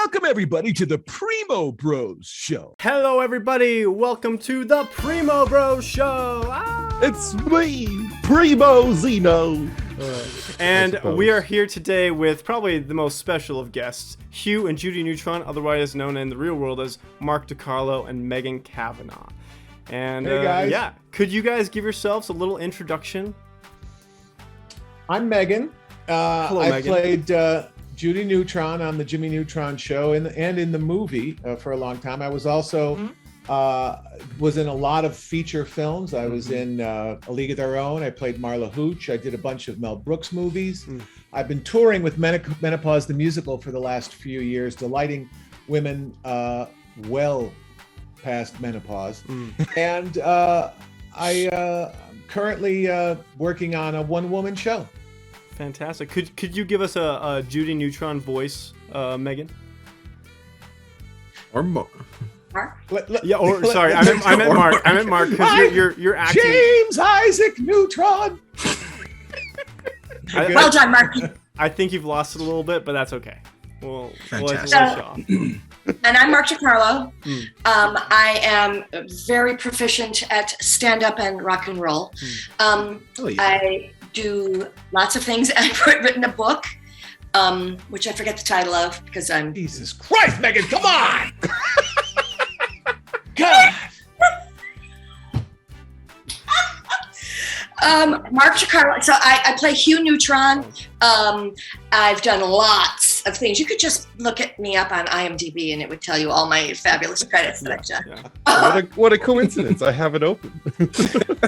Welcome, everybody, to the Primo Bros Show. Hello, everybody. Welcome to the Primo Bros Show. It's me, Primo Zeno. And we are here today with probably the most special of guests, Hugh and Judy Neutron, otherwise known in the real world as Mark DiCarlo and Megan Kavanaugh. And hey guys. Yeah, could you guys give yourselves a little introduction? I'm Megan. Hello, I Megan. played Judy Neutron on the Jimmy Neutron show and in the movie for a long time. I was also was in a lot of feature films. I was in A League of Their Own. I played Marla Hooch. I did a bunch of Mel Brooks movies. I've been touring with Menopause the Musical for the last few years, delighting women well past menopause. And I'm currently working on a one-woman show. Fantastic. Could you give us a Judy Neutron voice, Megan? Or more. Mark? Yeah. Or sorry, I meant Mark. I meant Mark because you're acting. James Isaac Neutron. Well done, Marky. I think you've lost it a little bit, but that's okay. We'll let Fantastic. you off. And I'm Mark DiCarlo. I am very proficient at stand-up and rock and roll. Oh, yeah. I do lots of things. I've written a book, which I forget the title of because I'm... Jesus Christ, Megan, come on! God! Mark DiCarlo. So I play Hugh Neutron. I've done lots of things. You could just look at me up on IMDb and it would tell you all my fabulous credits that I've done. Yeah. What a coincidence. I have it open. Perfect.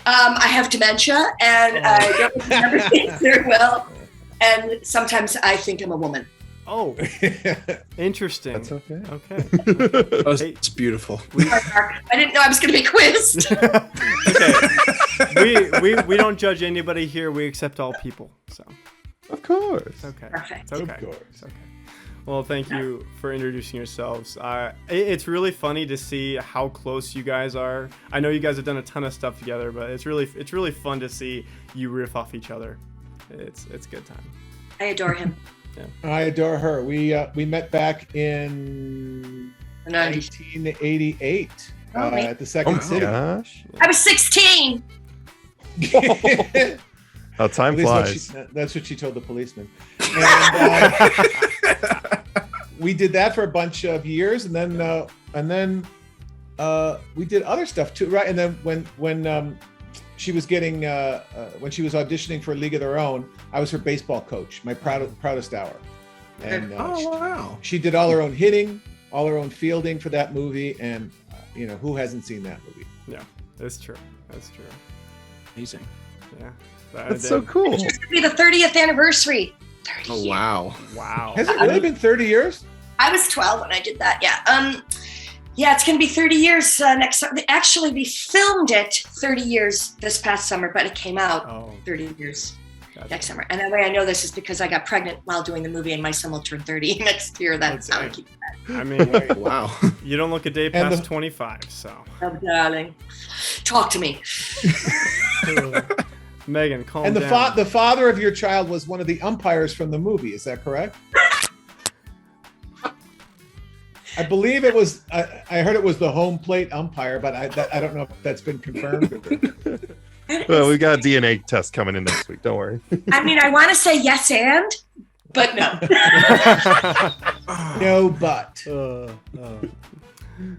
I have dementia and I don't remember things very well. And sometimes I think I'm a woman. Oh, interesting. That's okay. Okay. It's beautiful. Sorry, Mark. I didn't know I was going to be quizzed. Okay. We don't judge anybody here. We accept all people. So Of course. it's okay. Perfect. It's okay. Of course. It's okay. Well, thank you for introducing yourselves. It's really funny to see how close you guys are. I know you guys have done a ton of stuff together, but it's really fun to see you riff off each other. It's a good time. I adore him. I adore her. We met back in The 90s. 1988 Really? at the Second City. Gosh. I was 16. How time At least flies. that's what she told the policeman. And we did that for a bunch of years, and then we did other stuff too, right? And then when she was getting when she was auditioning for A League of Their Own, I was her baseball coach, my proudest hour. And Oh, wow. she did all her own hitting, all her own fielding for that movie, and who hasn't seen that movie? Yeah, that's true. That's true. Amazing. Yeah. That's so cool. It's going to be the 30th anniversary. 30 Oh, years. wow. Wow. Has it really been 30 years? I was 12 when I did that. Yeah. Yeah, it's going to be 30 years next summer. Actually, we filmed it 30 years this past summer, but it came out 30 years next summer. And the way I know this is because I got pregnant while doing the movie, and my son will turn 30 next year. That's how I keep that. I mean, Wow. you don't look a day past 25, so. Oh, darling. Talk to me. Megan, calm And down. the father of your child was one of the umpires from the movie. Is that correct? I believe it was. I heard it was the home plate umpire, but I don't know if that's been confirmed. Well, we got a DNA test coming in next week. Don't worry. I mean, I want to say yes and, but no. No, but.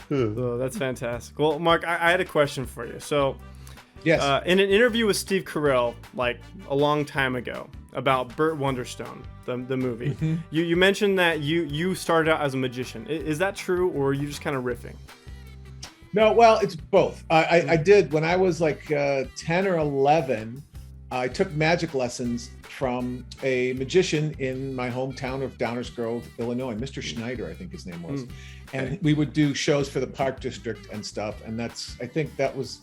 Oh, that's fantastic. Well, Mark, I had a question for you. So, Yes. in an interview with Steve Carell, like a long time ago, about Burt Wonderstone, the movie, you mentioned that you started out as a magician. Is that true, or are you just kind of riffing? No, well, it's both. I did when I was like 10 or 11. I took magic lessons from a magician in my hometown of Downers Grove, Illinois. Mr. Schneider, I think his name was. And we would do shows for the Park District and stuff. And I think that was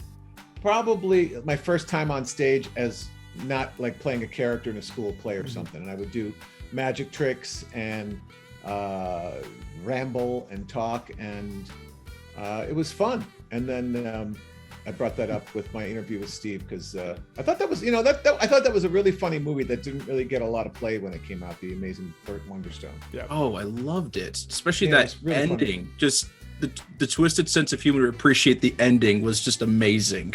probably my first time on stage as not like playing a character in a school play or something. And I would do magic tricks and ramble and talk, and it was fun. And then I brought that up with my interview with Steve because I thought that was, I thought that was a really funny movie that didn't really get a lot of play when it came out. The Amazing Burt Wonderstone. Yeah. Oh, I loved it, especially Yeah, that it's really ending. funny. Just the twisted sense of humor to appreciate the ending was just amazing.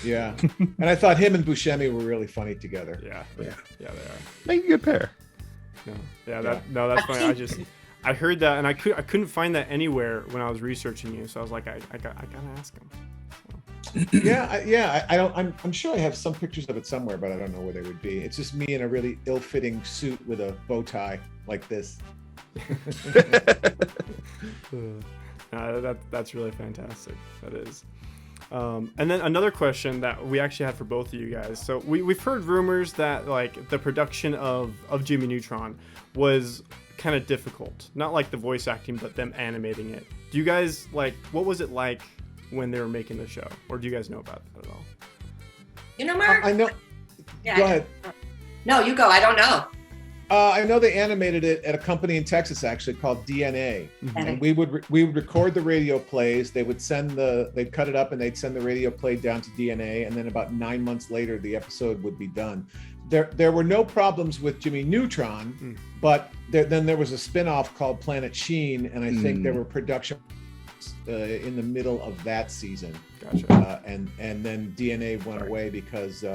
Yeah, and I thought him and Buscemi were really funny together. Yeah, Yeah. they are. Make a good pair. That's funny. I heard that and I couldn't find that anywhere when I was researching you, so I was like, I gotta ask him. I'm sure I have some pictures of it somewhere, but I don't know where they would be. It's just me in a really ill-fitting suit with a bow tie like this. That's really fantastic. That is. And then another question that we actually had for both of you guys. So we've heard rumors that like the production of Jimmy Neutron was kind of difficult. Not like the voice acting, but them animating it. Do you guys what was it like when they were making the show? Or do you guys know about that at all? You know, Mark? I know. Yeah, Go ahead. No, you go. I don't know. I know they animated it at a company in Texas actually called DNA, and we would record the radio plays. They would they'd cut it up and they'd send the radio play down to DNA, and then about 9 months later the episode would be done. There were no problems with Jimmy Neutron, but then there was a spin-off called Planet Sheen, and I think there were production in the middle of that season. Gotcha. And then DNA went away because.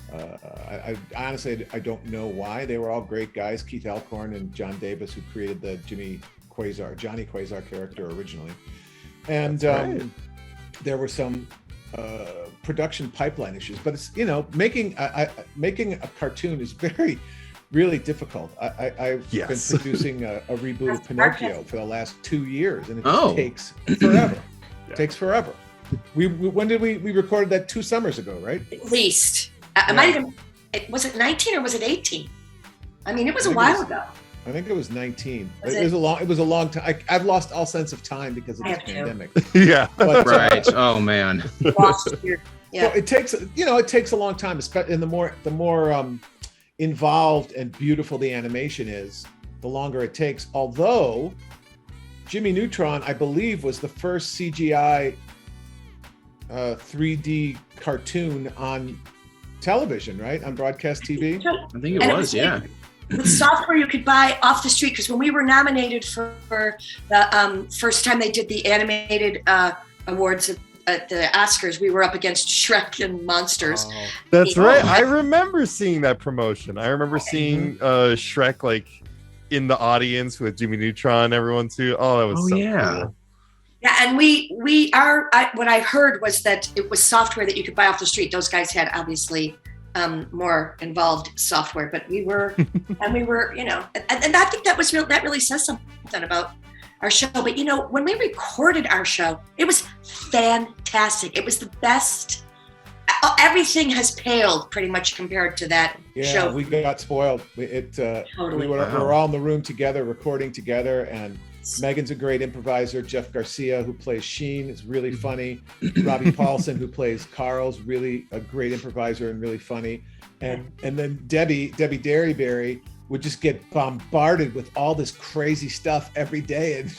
I honestly don't know why. They were all great guys, Keith Alcorn and John Davis, who created the Johnny Quasar character originally. And there were some production pipeline issues, but it's making a cartoon is really difficult. I've been producing a reboot of Pinocchio for the last 2 years, and it takes forever. It takes forever. When did we recorded that 2 summers ago, right? At least. I might even, was it 19 or was it 18? I mean, it was a while ago. I think it was 19. Was it was a long time. I've lost all sense of time because of this pandemic. Yeah. But, Right. Oh man. Lost your, yeah. So it takes a long time, and the more involved and beautiful the animation is, the longer it takes. Although Jimmy Neutron, I believe, was the first CGI 3D cartoon on television, right? On broadcast TV. I think it was, yeah. With software you could buy off the street, because when we were nominated for the first time they did the animated awards at the Oscars, we were up against Shrek and Monsters. Oh, that's right. I remember seeing that promotion. I remember seeing Shrek in the audience with Jimmy Neutron, everyone too. Oh, that was cool. Yeah, and what I heard was that it was software that you could buy off the street. Those guys had obviously more involved software, but we were, and I think that really says something about our show. But when we recorded our show, it was fantastic. It was the best. Everything has paled pretty much compared to that show. Yeah, we got spoiled. Totally. We were all in the room together, recording together, and Megan's a great improviser. Jeff Garcia, who plays Sheen, is really funny. Robbie Paulson, who plays Carl's really a great improviser and really funny. And then Debbie Derryberry would just get bombarded with all this crazy stuff every day, and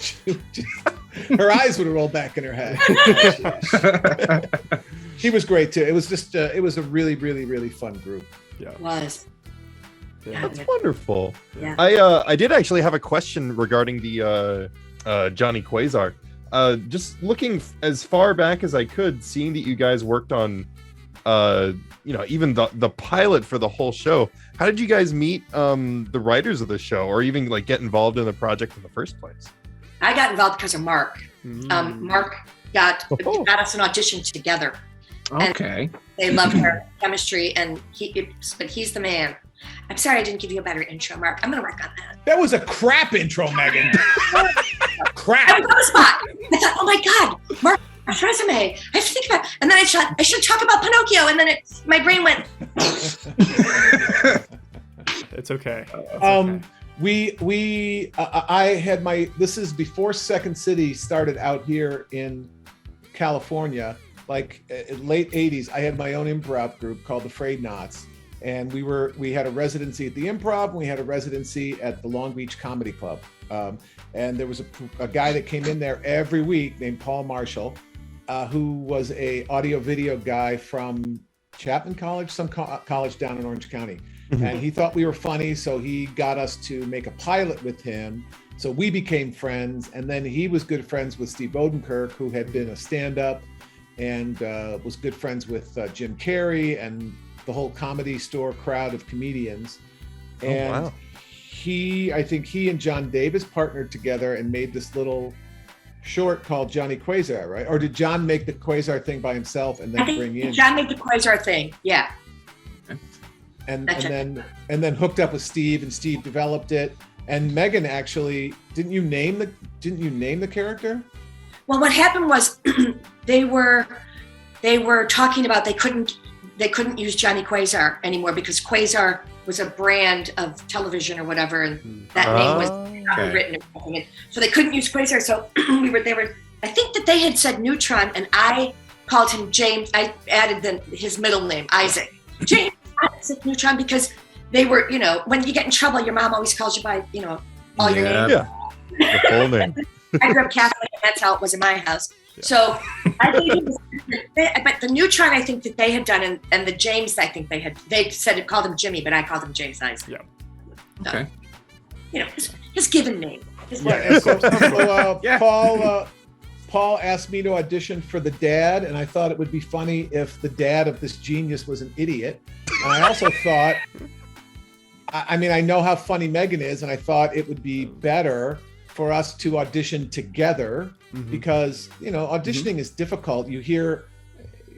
her eyes would roll back in her head. She was great too. It was just it was a really, really, really fun group. Yeah. It was. Yeah. That's wonderful. Yeah. I did actually have a question regarding the Johnny Quasar. Just looking as far back as I could, seeing that you guys worked on even the pilot for the whole show. How did you guys meet the writers of the show, or even get involved in the project in the first place? I got involved because of Mark. Mark got us an audition together. Okay. They loved our chemistry, and he's the man. I'm sorry I didn't give you a better intro, Mark. I'm going to work on that. That was a crap intro, Megan. Crap. I was on the spot. I thought, oh my God, Mark's resume. I have to think about it. And then I should talk about Pinocchio. And then my brain went. It's okay. I had this is before Second City started out here in California, late 80s. I had my own improv group called the Frayed Knots. And we had a residency at the Improv, and we had a residency at the Long Beach Comedy Club. And there was a guy that came in there every week named Paul Marshall. who was a audio video guy from Chapman College, some college down in Orange County. And he thought we were funny, so he got us to make a pilot with him. So we became friends, and then he was good friends with Steve Odenkirk, who had been a stand-up, and was good friends with Jim Carrey and the whole Comedy Store crowd of comedians. And wow. I think he and John Davis partnered together and made this little short called Johnny Quasar, right? Or did John make the Quasar thing by himself and then bring in? John made the Quasar thing, yeah. And then hooked up with Steve, and Steve developed it. And Megan, actually, didn't you name the character? Well, what happened was they were talking about they couldn't use Johnny Quasar anymore because Quasar was a brand of television or whatever, and that name was not written or something. And so they couldn't use Quasar. So I think that they had said Neutron, and I called him James. I added his middle name, Isaac. James Isaac Neutron, because they were, when you get in trouble, your mom always calls you by, all your names. Yeah. The full name. I grew up Catholic, and that's how it was in my house. Yeah. So I think but the Neutron, I think that they had done, and the James, I think they said it called him Jimmy, but I called him James Isaac. Yeah. Okay. His given name. Paul asked me to audition for the dad, and I thought it would be funny if the dad of this genius was an idiot. And I also thought, I know how funny Megan is, and I thought it would be better for us to audition together because, auditioning is difficult. You hear,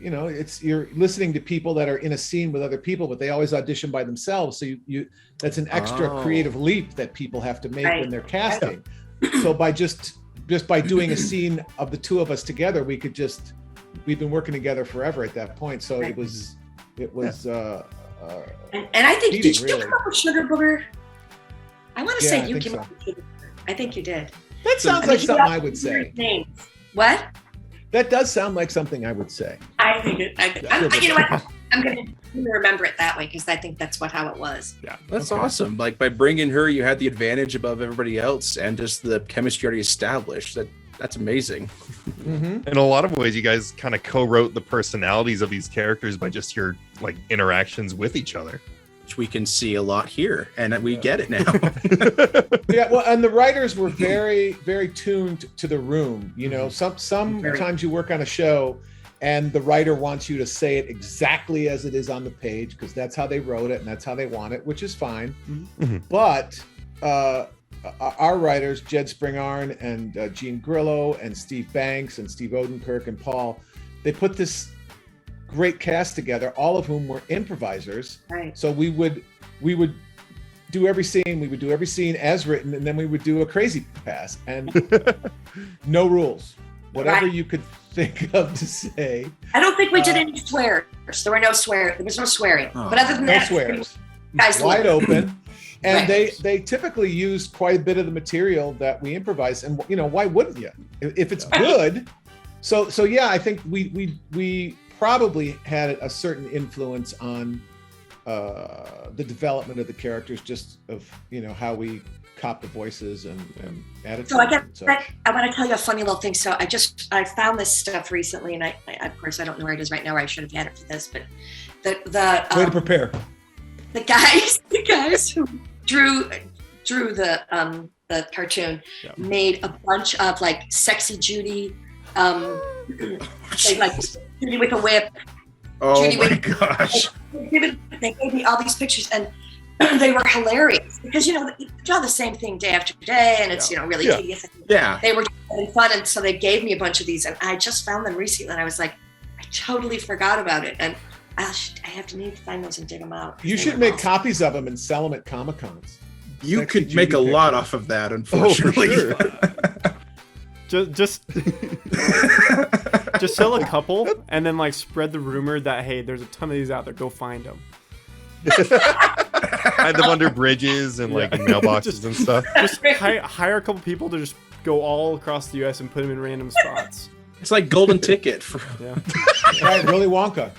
you're listening to people that are in a scene with other people, but they always audition by themselves. So that's an extra creative leap that people have to make when they're casting. So by just by doing a scene of the two of us together, we've been working together forever at that point. So it was and I think, did you come up with Sugar Booger? I want to say you came up with Sugar Booger. I think you did. That sounds like something I would say. Names. What? That does sound like something I would say. I think it. You know what? I'm going to remember it that way because I think that's how it was. Yeah, that's awesome. Like by bringing her, you had the advantage above everybody else, and just the chemistry already established. That's amazing. In a lot of ways, you guys kind of co-wrote the personalities of these characters by just your interactions with each other, which we can see a lot here, and we get it now. Yeah, well, and the writers were very, very tuned to the room. Sometimes you work on a show and the writer wants you to say it exactly as it is on the page because that's how they wrote it and that's how they want it, which is fine. But our writers, Jed Springarn and Gene Grillo and Steve Banks and Steve Odenkirk and Paul, they put this great cast together, all of whom were improvisers. Right. So we would do every scene. We would do every scene as written, and then we would do a crazy pass and no rules. Whatever you could think of to say. I don't think we did any swears. There were no swear. There was no swearing. But other than that, swears. Guys, wide open. And they typically use quite a bit of the material that we improvise. And why wouldn't you? If it's good. So yeah, I think we probably had a certain influence on the development of the characters, just of how we cop the voices and attitude. So I want to tell you a funny little thing. So I found this stuff recently, and I of course I don't know where it is right now. Or I should have had it for this, but the way to prepare. The guys who drew the cartoon made a bunch of sexy Judy, Judy with a whip. Oh Judy my gosh! They gave me all these pictures, and they were hilarious because you draw the same thing day after day, and it's really tedious. Yeah, they were having fun, and so they gave me a bunch of these, and I just found them recently, and I was like, I totally forgot about it, and I need to find those and dig them out. You should make copies of them and sell them at Comic Cons. You could make a lot off of that, unfortunately. Oh, for sure. Just sell a couple and then spread the rumor that hey, there's a ton of these out there. Go find them. Hide them under bridges and mailboxes and stuff. Just hire a couple people to just go all across the U.S. and put them in random spots. It's like golden ticket for right, Willy Wonka.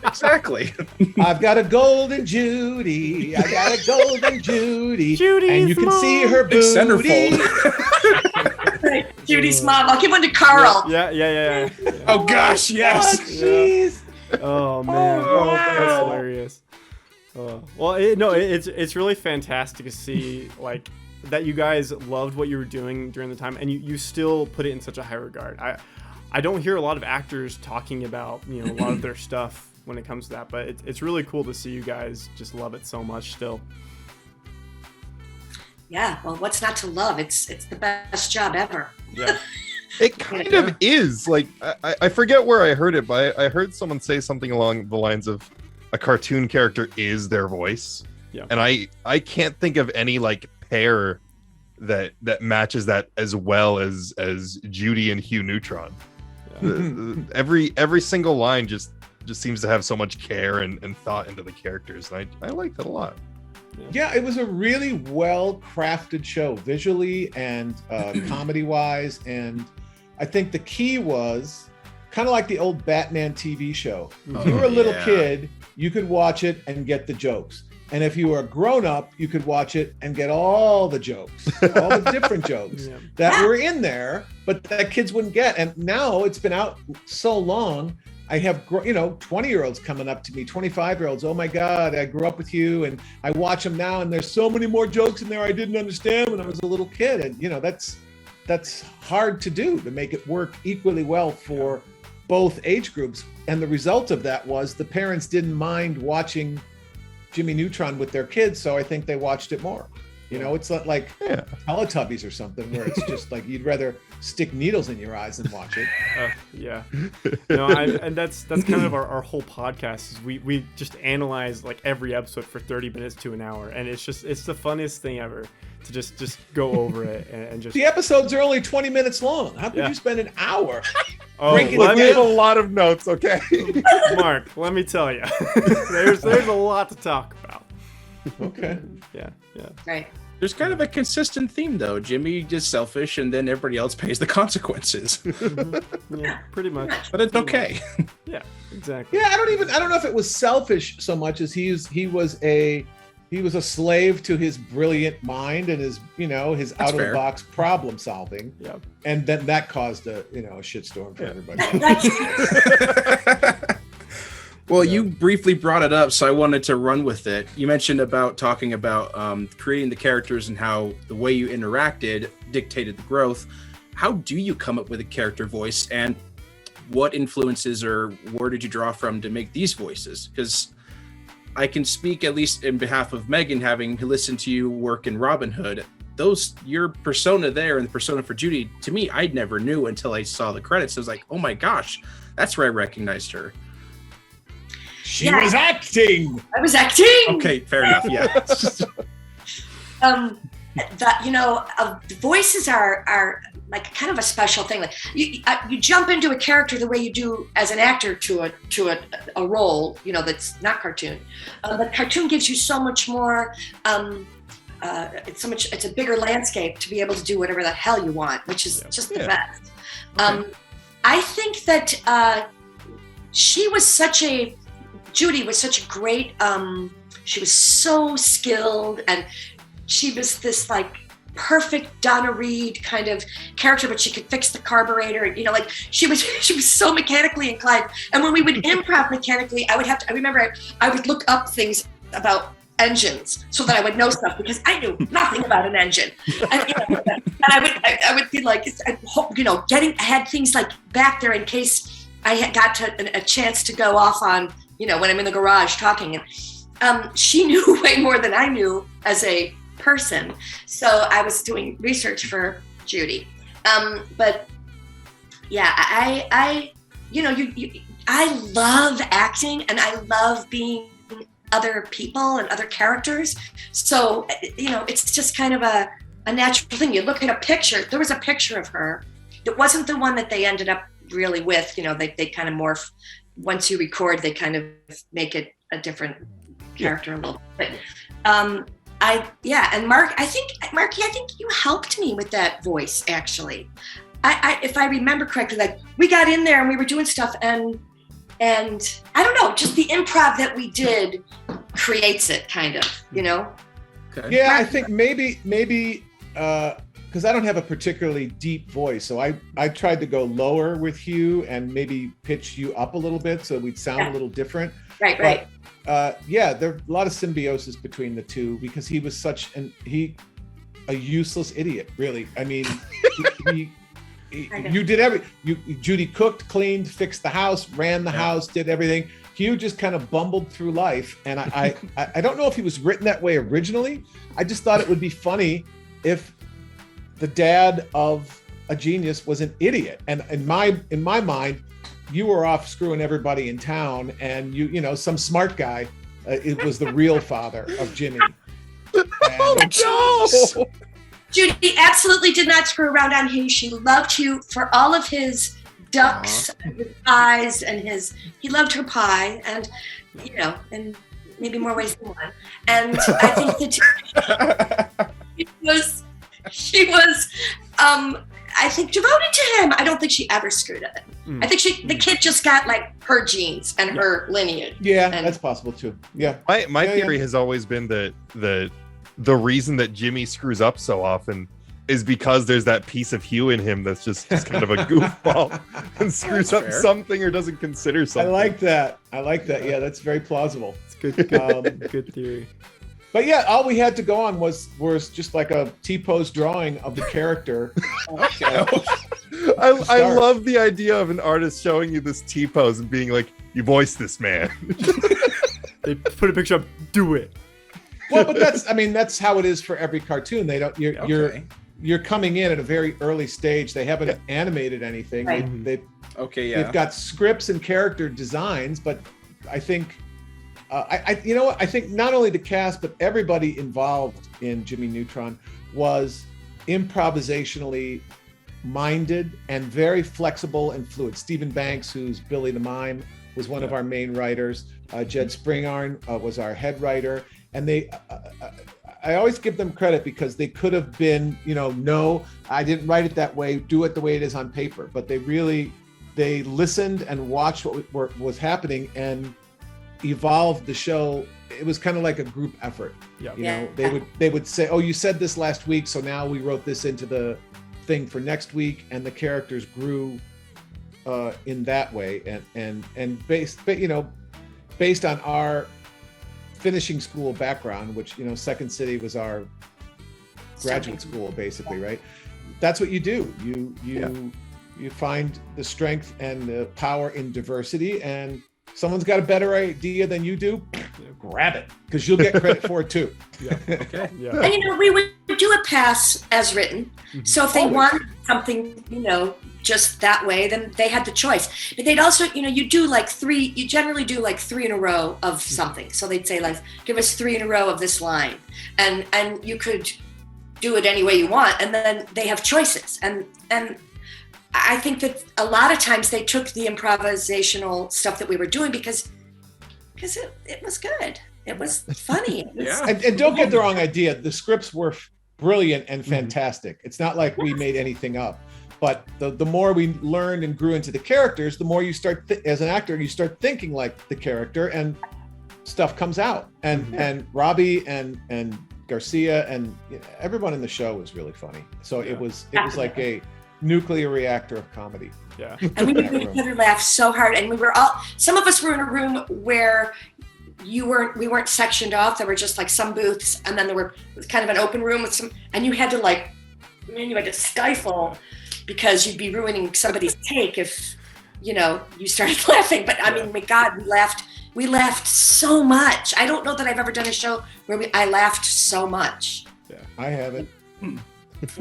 Exactly. I've got a golden Judy. I got a golden Judy. Judy's and you can mom. see her booty. Centerfold. Judy's mom. I'll give one to Carl. Yeah. Oh gosh, yes. Jeez. Oh man, wow. that's hilarious. It's really fantastic to see like that you guys loved what you were doing during the time, and you still put it in such a high regard. I don't hear a lot of actors talking about a lot of their stuff when it comes to that, but it's really cool to see you guys just love it so much still. Yeah, well, what's not to love? It's the best job ever. Yeah. It kind of is. Like, I forget where I heard it, but I heard someone say something along the lines of a cartoon character is their voice. Yeah. And I can't think of any like pair that matches that as well as Judy and Hugh Neutron. Yeah. Every single line just seems to have so much care and thought into the characters. And I like that a lot. Yeah, it was a really well crafted show visually and comedy wise. And I think the key was kind of like the old Batman TV show. If you were a little kid, you could watch it and get the jokes. And if you were a grown up, you could watch it and get all the jokes, all the different jokes that were in there, but that kids wouldn't get. And now it's been out so long. I have, 20-year-olds coming up to me, 25-year-olds. Oh my God, I grew up with you, and I watch them now, and there's so many more jokes in there I didn't understand when I was a little kid. And that's hard to do, to make it work equally well for both age groups. And the result of that was the parents didn't mind watching Jimmy Neutron with their kids, so I think they watched it more. It's not like Teletubbies or something where it's just like you'd rather stick needles in your eyes than watch it. Yeah. No, and that's kind of our whole podcast is we just analyze like every episode for 30 minutes to an hour, and it's the funnest thing ever to just go over it and just. The episodes are only 20 minutes long. How could you spend an hour? I made a lot of notes. Okay, Mark, let me tell you, there's a lot to talk about. Okay. Yeah. Right. There's kind of a consistent theme though. Jimmy is selfish, and then everybody else pays the consequences. Yeah, pretty much. But it's okay. Yeah, exactly. Yeah, I don't know if it was selfish so much as he was a slave to his brilliant mind and his his out of the box problem solving. Yeah. And then that caused a shitstorm for everybody. Well, you briefly brought it up, so I wanted to run with it. You mentioned about talking about creating the characters and how the way you interacted dictated the growth. How do you come up with a character voice, and what influences or where did you draw from to make these voices? Because I can speak at least in behalf of Megan, having listened to you work in Robin Hood. Your persona there and the persona for Judy, to me, I never knew until I saw the credits. I was like, oh my gosh, that's where I recognized her. She was acting. I was acting. Okay, fair enough. Yeah. The voices are like kind of a special thing. Like you jump into a character the way you do as an actor to a role, that's not cartoon. But cartoon gives you so much more. It's a bigger landscape to be able to do whatever the hell you want, which is just the best. Okay. I think that Judy was such a great, she was so skilled, and she was this like perfect Donna Reed kind of character, but she could fix the carburetor, and she was so mechanically inclined. And when we would improv mechanically, I would look up things about engines so that I would know stuff, because I knew nothing about an engine. And I would be like, I had things like back there in case I had got a chance to go off on, when I'm in the garage talking. And she knew way more than I knew as a person. So I was doing research for Judy. But yeah, I love acting, and I love being other people and other characters. So, it's just kind of a natural thing. You look at a picture, there was a picture of her. It wasn't the one that they ended up really with, they kind of morph. Once you record, they kind of make it a different character a little bit. And Mark, I think you helped me with that voice, actually. I if I remember correctly, like we got in there and we were doing stuff, and I don't know, just the improv that we did creates it, kind of, Okay. Yeah, I think maybe because I don't have a particularly deep voice, so I tried to go lower with Hugh and maybe pitch you up a little bit so we'd sound a little different. Right. Yeah, there are a lot of symbiosis between the two because he was a useless idiot, really. I mean, you did Judy cooked, cleaned, fixed the house, ran the house, did everything. Hugh just kind of bumbled through life, and I don't know if he was written that way originally. I just thought it would be funny if the dad of a genius was an idiot, and in my mind, you were off screwing everybody in town, and you know some smart guy, it was the real father of Jimmy. No! Judy absolutely did not screw around on Hugh. She loved Hugh for all of his ducks and his pies and he loved her pie, and you know, in maybe more ways than one. And I think that she was I think devoted to him. I don't think she ever screwed it. I think the kid just got like her genes and her lineage. Yeah, that's possible too. Yeah. My theory has always been that the reason that Jimmy screws up so often is because there's that piece of Hugh in him that's just kind of a goofball and screws up something or doesn't consider something. I like that. Yeah, that's very plausible. It's good. Good theory. But yeah, all we had to go on was just like a T-pose drawing of the character. Okay. I love the idea of an artist showing you this T-pose and being like, "You voice this man." They put a picture up. Do it. Well, but that's how it is for every cartoon. They don't. You're coming in at a very early stage. They haven't animated anything. Right. They've got scripts and character designs, but I think. I think not only the cast, but everybody involved in Jimmy Neutron was improvisationally minded and very flexible and fluid. Stephen Banks, who's Billy the Mime, was one of our main writers. Jed Springarn was our head writer. And I always give them credit because they could have been, no, I didn't write it that way, do it the way it is on paper. But they listened and watched what was happening and evolved the show. It was kind of like a group effort. They would say, "Oh, you said this last week, so now we wrote this into the thing for next week," and the characters grew in that way. And based on our finishing school background, which Second City was our graduate school, basically, right? That's what you do. You find the strength and the power in diversity, and someone's got a better idea than you do, grab it, because you'll get credit for it too. Okay. Yeah. And we would do a pass as written. Mm-hmm. So if they wanted something, just that way, then they had the choice. But they'd also, you generally do like 3 in a row of something. So they'd say like, give us 3 in a row of this line. And you could do it any way you want. And then they have choices. And I think that a lot of times they took the improvisational stuff that we were doing because it was good. It was funny. And don't get the wrong idea. The scripts were brilliant and fantastic. It's not like we made anything up. But the more we learned and grew into the characters, the more you start, as an actor, you start thinking like the character and stuff comes out. And Robbie and Garcia and everyone in the show was really funny. So it was like a nuclear reactor of comedy. Yeah. And we made each other laugh so hard. And some of us were in a room where we weren't sectioned off. There were just like some booths, and then it was kind of an open room with and you had to stifle because you'd be ruining somebody's take if, you started laughing. But I mean, my God, we laughed so much. I don't know that I've ever done a show where I laughed so much. Yeah, I haven't.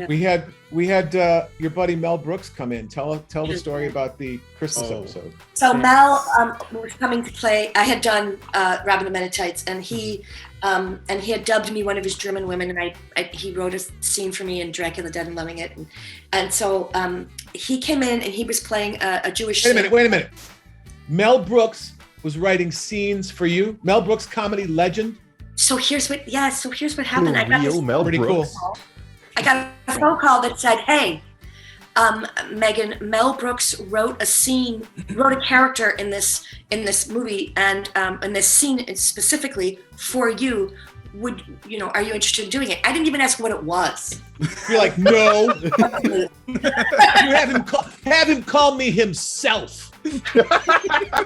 We had your buddy Mel Brooks come in. Tell the story about the Christmas episode. So Mel was coming to play. I had done Robin the Mennonites, and he had dubbed me one of his German women, and he wrote a scene for me in Dracula Dead and Loving It, and so he came in and he was playing a Jewish. Wait a minute. Mel Brooks was writing scenes for you. Mel Brooks, comedy legend. So here's what happened. I got this Mel Brooks. Cool. I got a phone call that said, "Hey, Megan, Mel Brooks wrote a character in this movie, and in this scene specifically for you. are you interested in doing it? I didn't even ask what it was. You're like, no. Have him call me himself.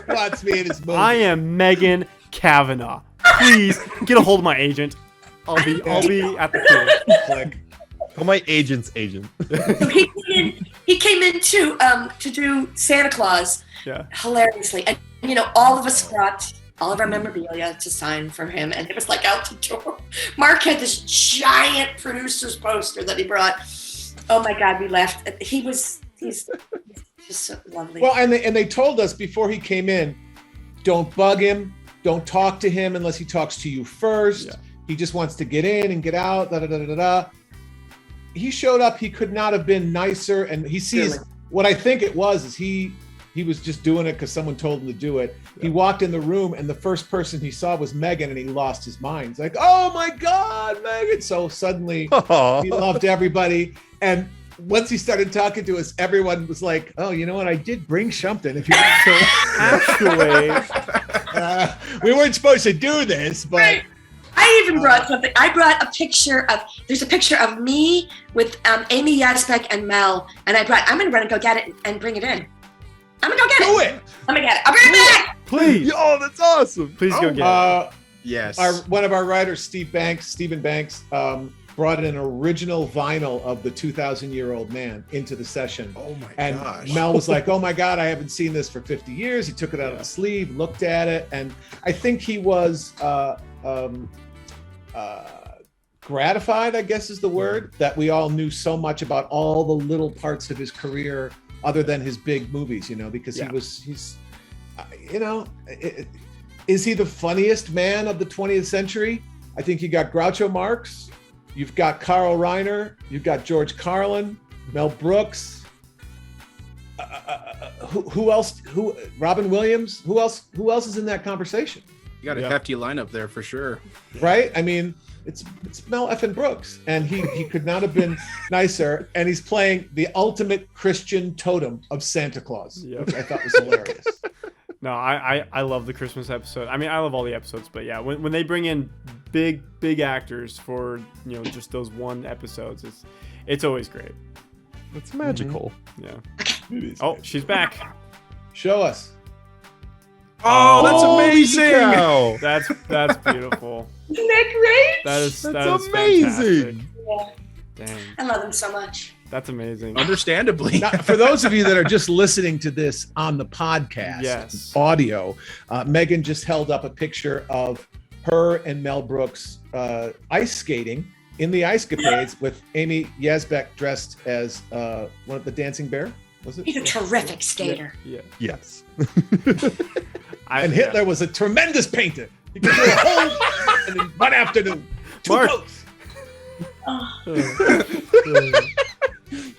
Wants me in his movie. I am Megan Kavanaugh. Please get a hold of my agent. I'll be at the theater. Like, Oh, my agent's agent. So he came in to do Santa Claus, hilariously, and all of us brought all of our memorabilia to sign for him, and it was like out the door. Mark had this giant producer's poster that he brought. Oh my God, we laughed. He's just so lovely. Well, and they told us before he came in, don't bug him, don't talk to him unless he talks to you first. Yeah. He just wants to get in and get out. Da da da da da. He showed up. He could not have been nicer, and he sees what I think it was is he was just doing it because someone told him to do it. Yeah. He walked in the room, and the first person he saw was Megan, and he lost his mind. He's like, "Oh my God, Megan!" So suddenly he loved everybody. And once he started talking to us, everyone was like, "Oh, you know what? I did bring something." If you actually, we weren't supposed to do this, but. Right. I even brought something. I brought there's a picture of me with Amy Yazbek and Mel, and I'm going to run and go get it and bring it in. I'm going to go get it. I'm going to get it. I'll bring it back. Please. Oh, that's awesome. Please go get it. Yes. One of our writers, Stephen Banks, brought an original vinyl of the 2,000-year-old man into the session. Oh my and gosh. Mel was like, "Oh my God, I haven't seen this for 50 years." He took it out of the sleeve, looked at it, and I think he was gratified, I guess is the word, that we all knew so much about all the little parts of his career other than his big movies, because he's is he the funniest man of the 20th century? I think you got Groucho Marx, you've got Carl Reiner, you've got George Carlin, Mel Brooks, who else? Robin Williams? Who else is in that conversation? You got a hefty lineup there for sure. Right? I mean, it's Mel effing Brooks, and he could not have been nicer. And he's playing the ultimate Christian totem of Santa Claus, which I thought was hilarious. No, I love the Christmas episode. I mean, I love all the episodes, but yeah, when they bring in big actors for just those one episodes, it's always great. It's magical. Mm-hmm. Yeah. Oh, she's back. Show us. Oh, that's amazing! That's beautiful. Isn't that great? That's amazing. Yeah. Dang. I love him so much. That's amazing. Understandably. Now, for those of you that are just listening to this on the podcast, audio, Megan just held up a picture of her and Mel Brooks ice skating in the Ice Capades with Amy Yazbek dressed as one of the Dancing Bear. Was it? He's a terrific skater. Yeah. Yes. And Hitler was a tremendous painter. He could do a whole in one afternoon. Two boats.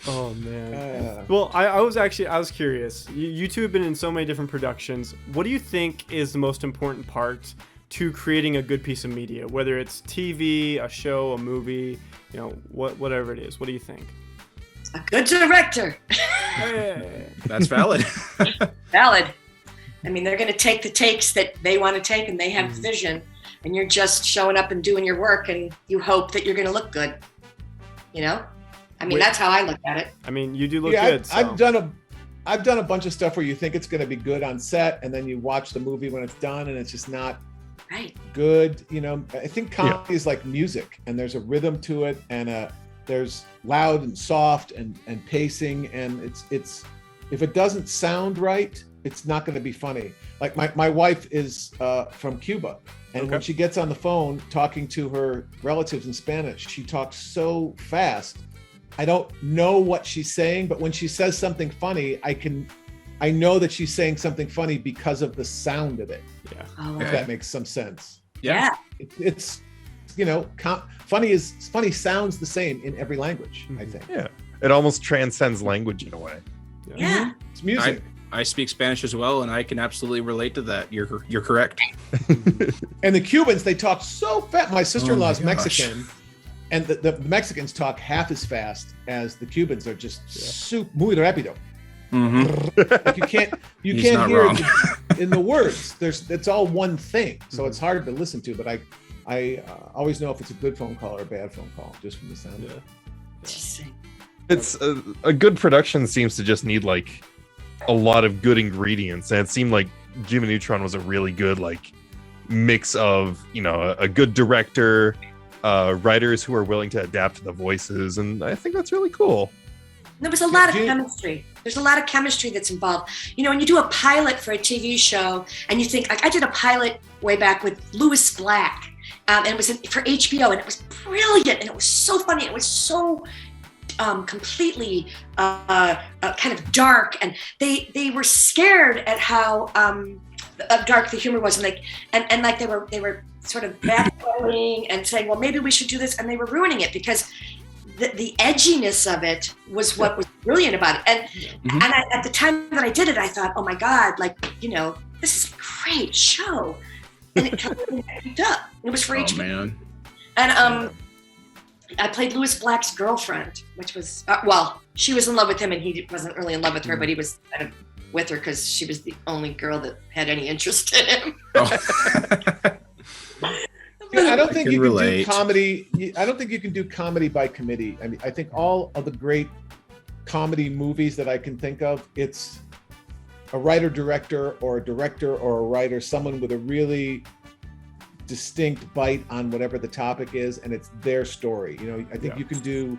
Oh man. Well, I was curious. You two have been in so many different productions. What do you think is the most important part to creating a good piece of media? Whether it's TV, a show, a movie, whatever it is. What do you think? A good director. Hey. That's valid. Valid. I mean, they're going to take the takes that they want to take, and they have vision, and you're just showing up and doing your work, and you hope that you're going to look good. I mean, that's how I look at it. I mean, you do look good. So. I've done a bunch of stuff where you think it's going to be good on set, and then you watch the movie when it's done, and it's just not good. I think comedy is like music, and there's a rhythm to it, and there's loud and soft and pacing, and it's if it doesn't sound right, it's not going to be funny. Like my wife is from Cuba, and when she gets on the phone talking to her relatives in Spanish, she talks so fast. I don't know what she's saying, but when she says something funny, I know that she's saying something funny because of the sound of it. Yeah. If that makes some sense. Yeah. It's funny sounds the same in every language, I think. Yeah. It almost transcends language in a way. Yeah. It's music. I speak Spanish as well, and I can absolutely relate to that. You're correct. And the Cubans, they talk so fast. My sister-in-law's Mexican, and the Mexicans talk half as fast as the Cubans. They're just muy rápido. Mm-hmm. Like you can't hear it in the words. It's all one thing, so it's hard to listen to. But I always know if it's a good phone call or a bad phone call just from the sound of it. Interesting. It's a good production seems to just need like a lot of good ingredients, and it seemed like Jimmy Neutron was a really good like mix of, you know, a good director, writers who are willing to adapt to the voices, and I think that's really cool. There was a lot of chemistry. There's a lot of chemistry that's involved. You know, when you do a pilot for a TV show, and you think, like, I did a pilot way back with Louis Black, and it was for HBO, and it was brilliant, and it was so funny. It was so completely kind of dark, and they were scared at how dark the humor was, and like they were sort of backpedaling and saying, well, maybe we should do this, and they were ruining it because the edginess of it was what was brilliant about it. And at the time that I did it, I thought, oh my God, like, you know, this is a great show. And it totally picked up. It was for HBO. Man. And I played Louis Black's girlfriend, which was, well, she was in love with him and he wasn't really in love with her, but he was kind of with her because she was the only girl that had any interest in him. Yeah, I don't think you can do comedy. I don't think you can do comedy by committee. I mean, I think all of the great comedy movies that I can think of, it's a writer-director or a writer, someone with a really distinct bite on whatever the topic is, and it's their story. You know, I think you can do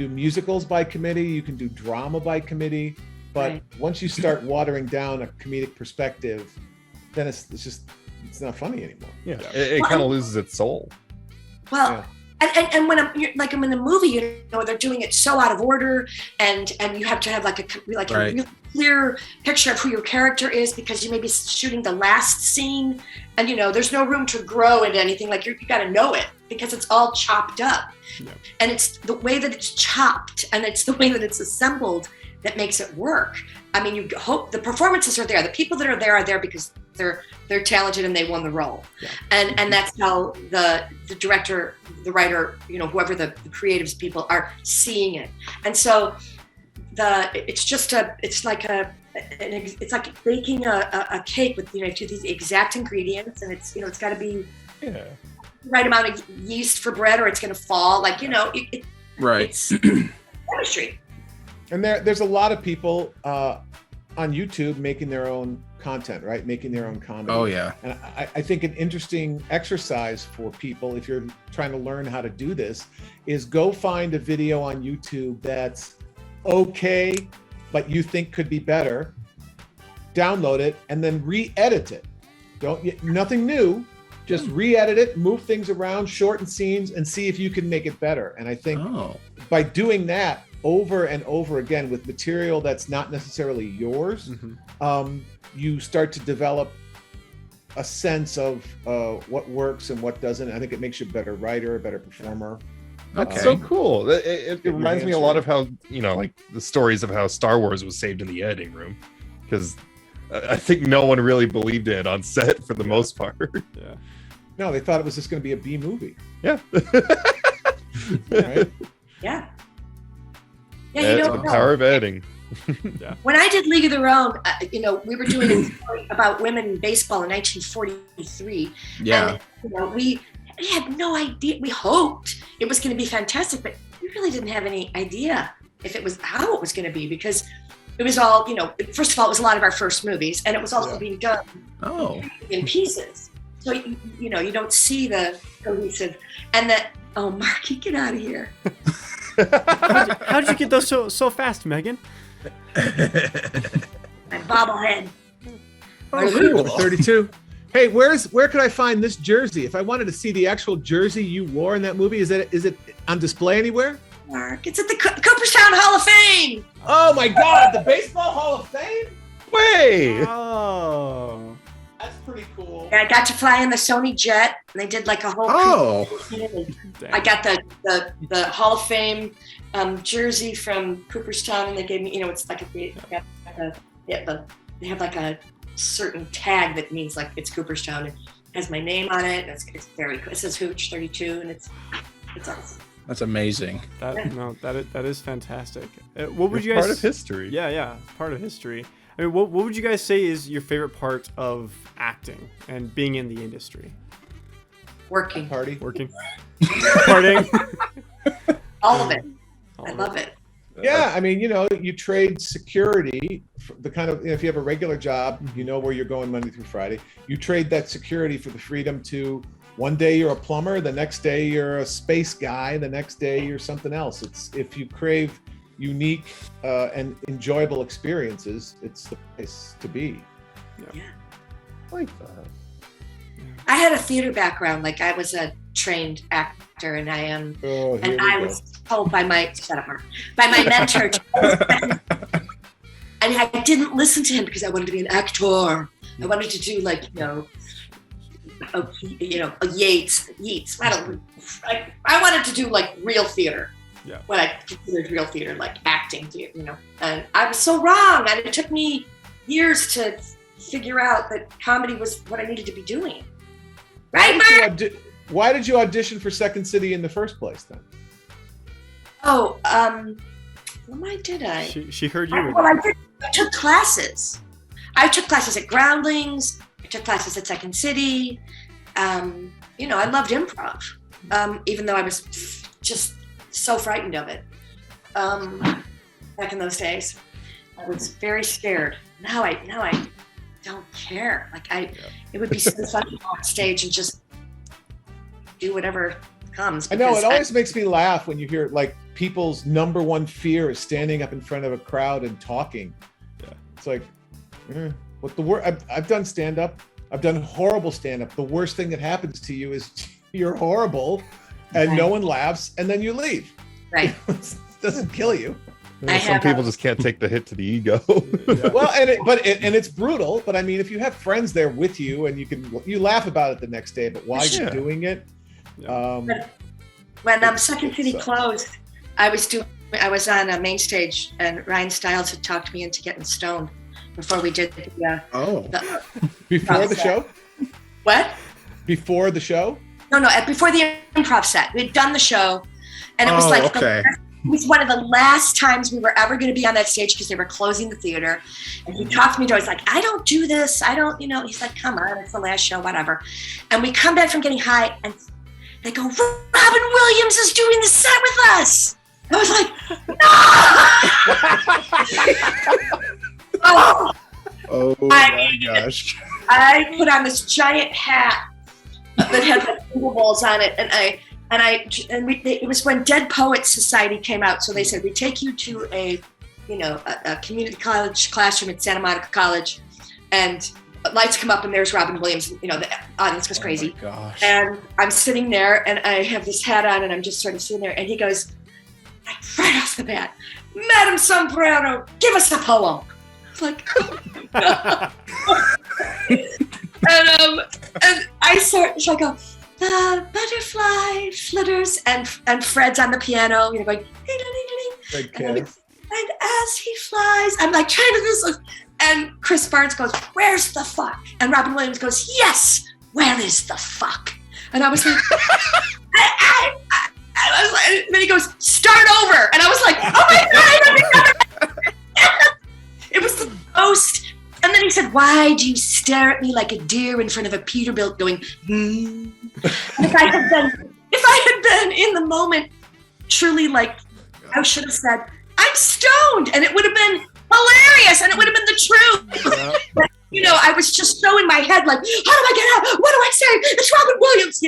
musicals by committee, you can do drama by committee, but once you start watering down a comedic perspective, then it's not funny anymore. Yeah, it kind of loses its soul. Well, and when I'm in a movie, you know, they're doing it so out of order, and you have to have a really clear picture of who your character is because you may be shooting the last scene, and you know, there's no room to grow into anything. Like you got to know it because it's all chopped up, and it's the way that it's chopped and it's the way that it's assembled that makes it work. I mean, you hope the performances are there. The people that are there because they're talented and they won the role. Yeah. And that's how the director, the writer, you know, whoever the creatives people are seeing it. And so it's like baking a cake with, you know, to these exact ingredients, and it's, you know, it's got to be the right amount of yeast for bread or it's going to fall. Like, you know, it's chemistry. And there's a lot of people on YouTube making their own content, right? Making their own comedy. Oh, yeah. And I think an interesting exercise for people, if you're trying to learn how to do this, is go find a video on YouTube that's okay, but you think could be better. Download it and then re-edit it. Nothing new. Just re-edit it, move things around, shorten scenes, and see if you can make it better. And I think by doing that over and over again with material that's not necessarily yours, you start to develop a sense of what works and what doesn't. I think it makes you a better writer, a better performer. That's so cool. It reminds me a lot of how, you know, like the stories of how Star Wars was saved in the editing room, because I think no one really believed it on set for the most part. Yeah. No, they thought it was just going to be a B movie. Yeah. Right? Yeah. Yeah, you know, the power of editing. When I did League of Their Own, you know, we were doing a story about women in baseball in 1943. Yeah. And, you know, we had no idea. We hoped it was going to be fantastic, but we really didn't have any idea how it was going to be, because it was all, you know, first of all, it was a lot of our first movies, and it was also being done in pieces. So, you know, you don't see the cohesive, and that, oh, Marky, get out of here. How did you get those so fast, Megan? My bobblehead. Oh, cool. 32. Hey, where could I find this jersey? If I wanted to see the actual jersey you wore in that movie, is it on display anywhere? Mark, it's at the Cooperstown Hall of Fame. Oh my God, the Baseball Hall of Fame? Way! Oh. That's pretty cool. Yeah, I got to fly in the Sony jet, and they did like a whole. I got the Hall of Fame jersey from Cooperstown, and they gave me, you know, it's like they have like a certain tag that means like it's Cooperstown. It has my name on it. And it's very cool. It says Hooch 32, and it's awesome. That's amazing. That is fantastic. What would you guys? Part of history. Yeah, part of history. I mean, what would you guys say is your favorite part of acting and being in the industry? Working. Party. Working. Partying. All of it. I love it. Yeah, I mean, you trade security, the kind of, if you have a regular job, you know where you're going Monday through Friday. You trade that security for the freedom to, one day you're a plumber, the next day you're a space guy, the next day you're something else. It's, if you crave unique and enjoyable experiences, it's the place to be. Yeah. I like that. I had a theater background. Like I was a trained actor, and I am, and I was told by my by my mentor, and I didn't listen to him because I wanted to be an actor. I wanted to do like a Yeats. I wanted to do like real theater. Yeah. What I considered real theater, like acting, And I was so wrong, and it took me years to figure out that comedy was what I needed to be doing. Right, Mark? Why did you audition for Second City in the first place, then? Oh, why did I? She heard you. I took classes. I took classes at Groundlings. I took classes at Second City. I loved improv, even though I was just so frightened of it. Back in those days, I was very scared. Now I don't care. It would be so fun to go on stage and just do whatever comes. I know, it always makes me laugh when you hear like people's number one fear is standing up in front of a crowd and talking. Yeah. It's like, what the word? I've done stand up. I've done horrible stand up. The worst thing that happens to you is you're horrible and no one laughs and then you leave. Right. It doesn't kill you. Some people just can't take the hit to the ego. Yeah. Well, and it's brutal, but I mean, if you have friends there with you and you laugh about it the next day, but while you're doing it, when Second City closed, I was on a main stage, and Ryan Stiles had talked me into getting stoned before we did the before the show. What? Before the show? No, before the improv set. We'd done the show, and it was it was one of the last times we were ever going to be on that stage because they were closing the theater. And he talked me to, I was like, I don't do this. I don't, he's like, come on, it's the last show, whatever. And we come back from getting high, and they go, Robin Williams is doing the set with us. I was like, no! My gosh. I put on this giant hat that had like finger balls on it, it was when Dead Poets Society came out. So they said, we take you to a community college classroom at Santa Monica College, and lights come up and there's Robin Williams. The audience goes crazy. Oh my gosh. And I'm sitting there and I have this hat on and I'm just sort of sitting there, and he goes, right off the bat, Madam Sombrero, give us a poem. It's like, and I go, the butterfly flutters, and Fred's on the piano, going, ding, ding, ding, ding. And as he flies, I'm like trying to do this, and Chris Barnes goes, where's the fuck? And Robin Williams goes, yes, where is the fuck? And I was like, I was like, and then he goes, start over. And I was like, oh my God, it was the most. And then he said, why do you stare at me like a deer in front of a Peterbilt going, And if I had been in the moment, truly, like, I should have said, I'm stoned, and it would have been hilarious, and it would have been the truth. But, I was just so in my head, like, how do I get out? What do I say? It's Robin Williams,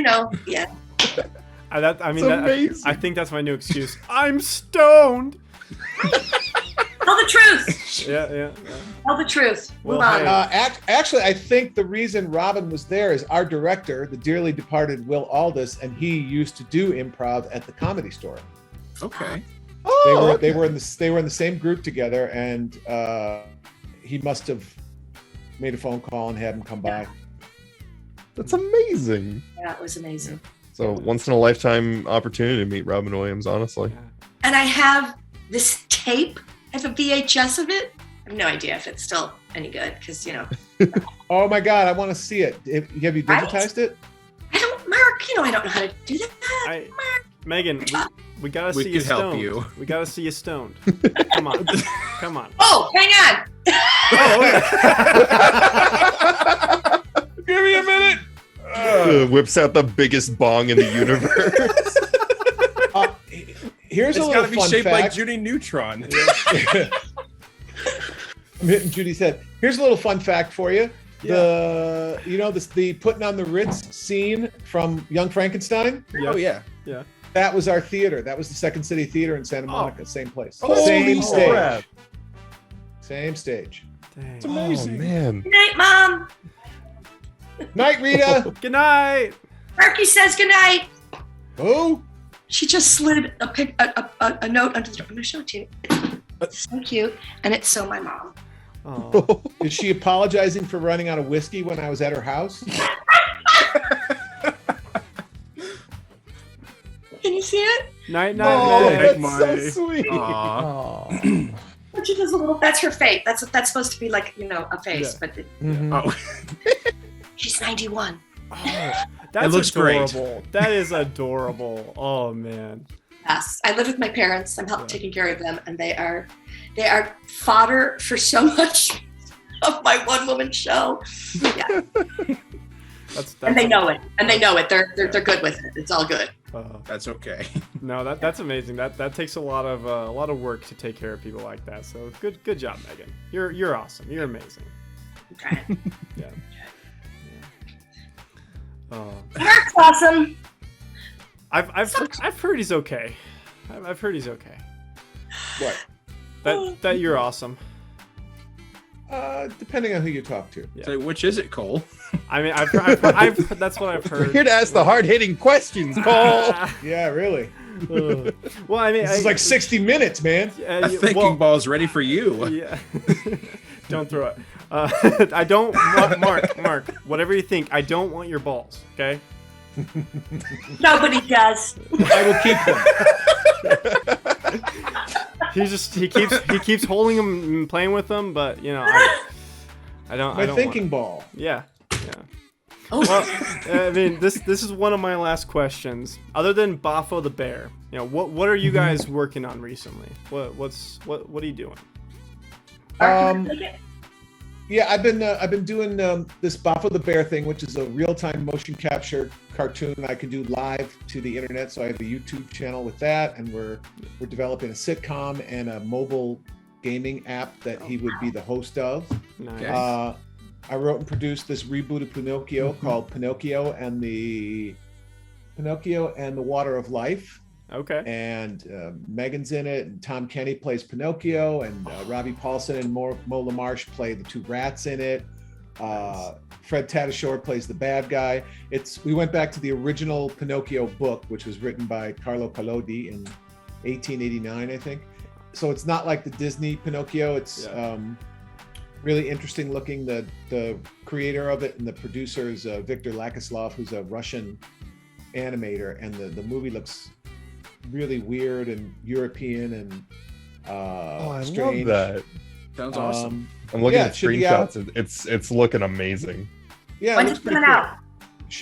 Yeah. I think that's my new excuse. I'm stoned. Tell the truth. Yeah. Tell the truth. Move Well, on. Actually, I think the reason Robin was there is our director, the dearly departed Will Aldis, and he used to do improv at the Comedy Store. Okay. They were in the same group together, and he must have made a phone call and had him come by. That's amazing. Yeah, it was amazing. So once in a lifetime opportunity to meet Robin Williams, honestly. And I have this tape. I have a VHS of it. I have no idea if it's still any good because, Oh my God, I want to see it. Have you digitized it? I don't, Mark, I don't know how to do that. Megan, we gotta see you help stoned. you. We gotta see you stoned. Come on. Oh, hang on. Give me a minute. Whips out the biggest bong in the universe. Here's It's a got little to be fun shaped like fact. Judy Neutron. Judy said, "Here's a little fun fact for you. The the putting on the Ritz scene from Young Frankenstein. Oh yeah. That was our theater. That was the Second City Theater in Santa Monica. Same place. Holy Same stage. crap. Same stage. Dang. It's amazing. Oh man. Good night, Mom. Night, Rita. Good night. Marky says good night. Oh, She just slid a note under the door. I'm going to show it to you. It's so cute. And it's so my mom. Oh. is she apologizing for running out of whiskey when I was at her house? Can you see it? Night, Oh, night, that's night. so sweet. Aw. She does a little. That's her face. That's supposed to be like a face, Yeah. but Oh. she's 91. Oh, that's looks great. adorable. That is adorable. Oh man. Yes, I live with my parents. I'm taking care of them, and they are fodder for so much of my one-woman show. Yeah, That's and they know it. And they know it. They're good with it. It's all good. That's okay. No, that's amazing. That takes a lot of work to take care of people like that. So good job, Megan. You're awesome. You're amazing. Okay. Yeah. Oh. Mark's awesome. I've heard he's okay. I've heard he's okay. What? That you're awesome. Depending on who you talk to. Yeah. So which is it, Cole? I mean, I've that's what I've We're heard. here to ask the hard-hitting questions, Cole. Yeah, really. Well, I mean, This is like 60 minutes, man. A thinking ball's ready for you. Yeah. Don't throw it. I don't Mark. Whatever you think, I don't want your balls. Okay. Nobody does. I will keep them. He keeps holding them and playing with them, but I don't. My I don't thinking ball. Yeah. Oh, Well, I mean, this is one of my last questions. Other than Bafo the bear, what are you guys working on recently? What are you doing? Yeah, I've been doing this Bafo the Bear thing, which is a real-time motion capture cartoon I can do live to the internet. So I have a YouTube channel with that, and we're developing a sitcom and a mobile gaming app that he would be the host of. Nice. I wrote and produced this reboot of Pinocchio called Pinocchio and the Water of Life. Okay. And Megan's in it, and Tom Kenny plays Pinocchio, and Robbie Paulson and Mo LaMarche play the two rats in it. Fred Tatasciore plays the bad guy. We went back to the original Pinocchio book, which was written by Carlo Collodi in 1889, I think. So it's not like the Disney Pinocchio. It's really interesting looking. The creator of it and the producer is Victor Lakislov, who's a Russian animator, and the movie looks really weird and European and I strange. love that. Sounds awesome. I'm looking at it should be out. screenshots. It's looking amazing. Yeah, When's it it looks pretty coming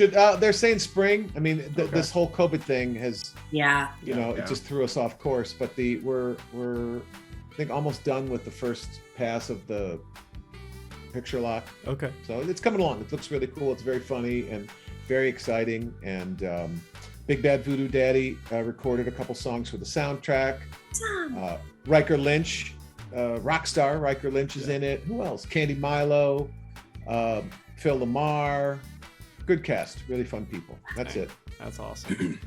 cool. out? They're saying spring. I mean, this whole COVID thing has, Yeah. it just threw us off course. But we're I think almost done with the first pass of the picture lock. Okay. So it's coming along. It looks really cool. It's very funny and very exciting. And Big Bad Voodoo Daddy recorded a couple songs for the soundtrack. Riker Lynch, rock star Riker Lynch is in it. Who else? Candy Milo, Phil Lamar. Good cast. Really fun people. That's it. That's awesome.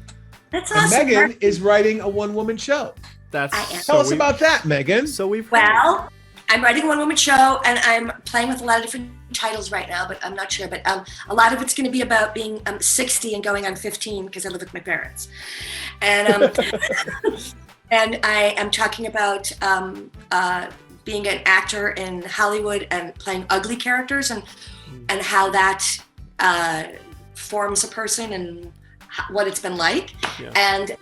That's And awesome. Megan is writing a one-woman show. That's I am. Tell us about that, Megan. So we've Well, I'm writing a one-woman show, and I'm playing with a lot of different titles right now, but I'm not sure. But a lot of it's going to be about being 60 and going on 15 because I live with my parents. And and I am talking about being an actor in Hollywood and playing ugly characters and how that forms a person and what it's been like. Yeah. And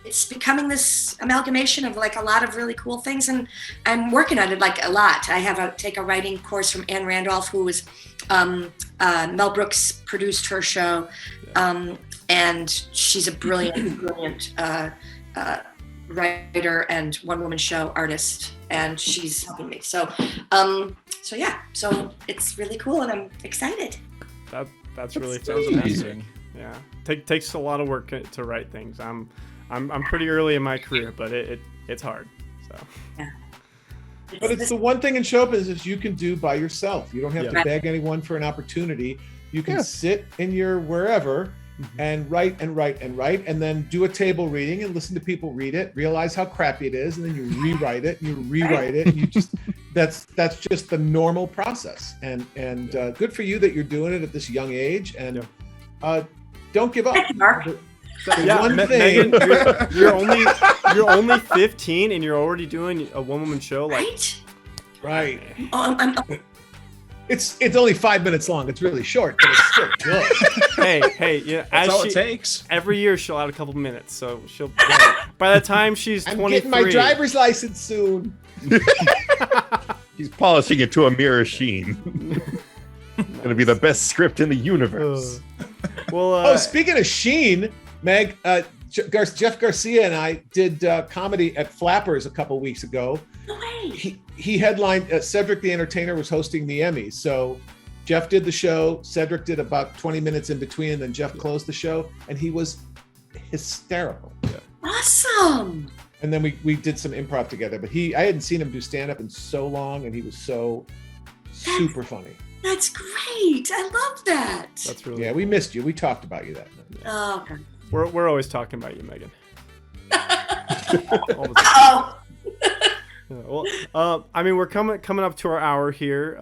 it's becoming this amalgamation of like a lot of really cool things, and I'm working on it like a lot. I have take a writing course from Anne Randolph, who was Mel Brooks produced her show, and she's a brilliant writer and one-woman show artist, and she's helping me. So yeah, so it's really cool, and I'm excited. That's really sounds amazing. Yeah, takes a lot of work to write things. I'm pretty early in my career, but it's hard. So. Yeah. But it's the one thing in show business you can do by yourself. You don't have to beg anyone for an opportunity. You can sit in your wherever and write and write and write, and then do a table reading and listen to people read it, realize how crappy it is, and then you rewrite it and you rewrite it. And you just that's just the normal process. And good for you that you're doing it at this young age. And don't give up. Thank you, Mark. One thing. Megan, you're only 15 and you're already doing a one-woman show. Right. I'm It's only 5 minutes long. It's really short, but it's still good. hey, yeah. That's all it takes. Every year she'll add a couple minutes, so she'll. By the time she's 23, I'm getting my driver's license soon. He's polishing it to a mirror sheen. Gonna be the best script in the universe. Well, speaking of Sheen, Meg, Jeff Garcia and I did comedy at Flappers a couple weeks ago. no way. He headlined. Cedric the Entertainer was hosting the Emmys, so Jeff did the show. Cedric did about 20 minutes in between, and then Jeff closed the show, and he was hysterical. Awesome. And then we did some improv together. But I hadn't seen him do stand up in so long, and he was so super funny. That's great. I love that. That's really we missed you. We talked about you that night. Oh, okay. We're always talking about you, Megan. All the time. Oh. Well, I mean, we're coming up to our hour here.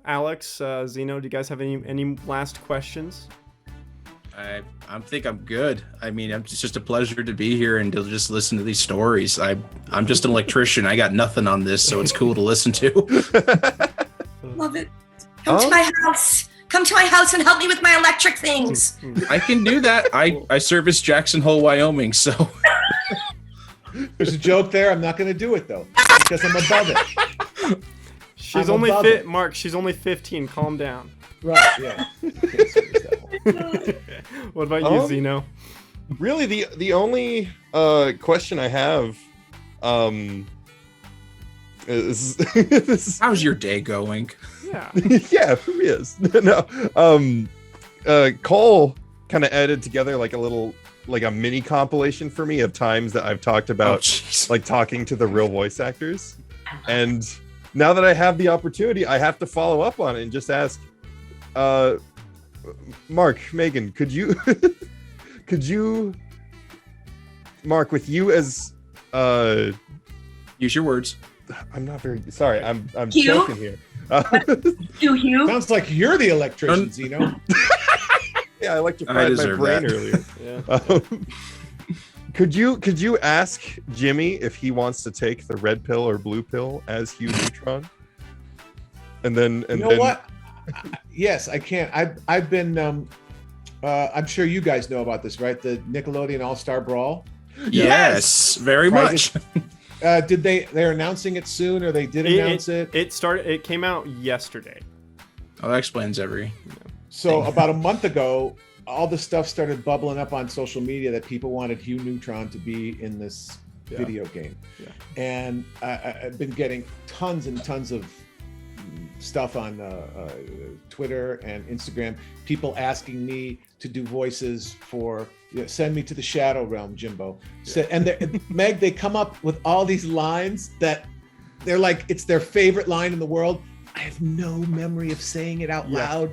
Alex, Zeno, do you guys have any last questions? I think I'm good. I mean, it's just a pleasure to be here and to just listen to these stories. I'm just an electrician. I got nothing on this, so it's cool to listen to. Love it. Come to my house. Come to my house and help me with my electric things. I can do that. I service Jackson Hole, Wyoming, so. There's a joke there. I'm not going to do it though, because I'm above it. She's I'm only above it. Mark. She's only 15. Calm down. Right? Yeah. What about you, Zeno? Really, the only question I have is How's your day going? Yeah. yeah, it is. No. Cole kind of added together like a mini compilation for me of times that I've talked about like talking to the real voice actors. And now that I have the opportunity, I have to follow up on it and just ask Mark, Megan, could you Mark, with you as Use your words. I'm not very sorry, I'm Hugh? joking here. Hugh? Sounds like you're the electrician, Zeno. Yeah, I electrified my brain earlier. Yeah. Could you ask Jimmy if he wants to take the red pill or blue pill as Hugh Neutron? And then What? Yes, I can. I've been. I'm sure you guys know about this, right? The Nickelodeon All-Star Brawl. Yes, very much. They're announcing it soon, or they did announce it? It came out yesterday. Oh, that explains So about a month ago, all the stuff started bubbling up on social media that people wanted Hugh Neutron to be in this video game. Yeah. And I've been getting tons and tons of stuff on Twitter and Instagram, people asking me to do voices for send me to the Shadow Realm, Jimbo. And Meg, they come up with all these lines that they're like, it's their favorite line in the world. I have no memory of saying it out loud.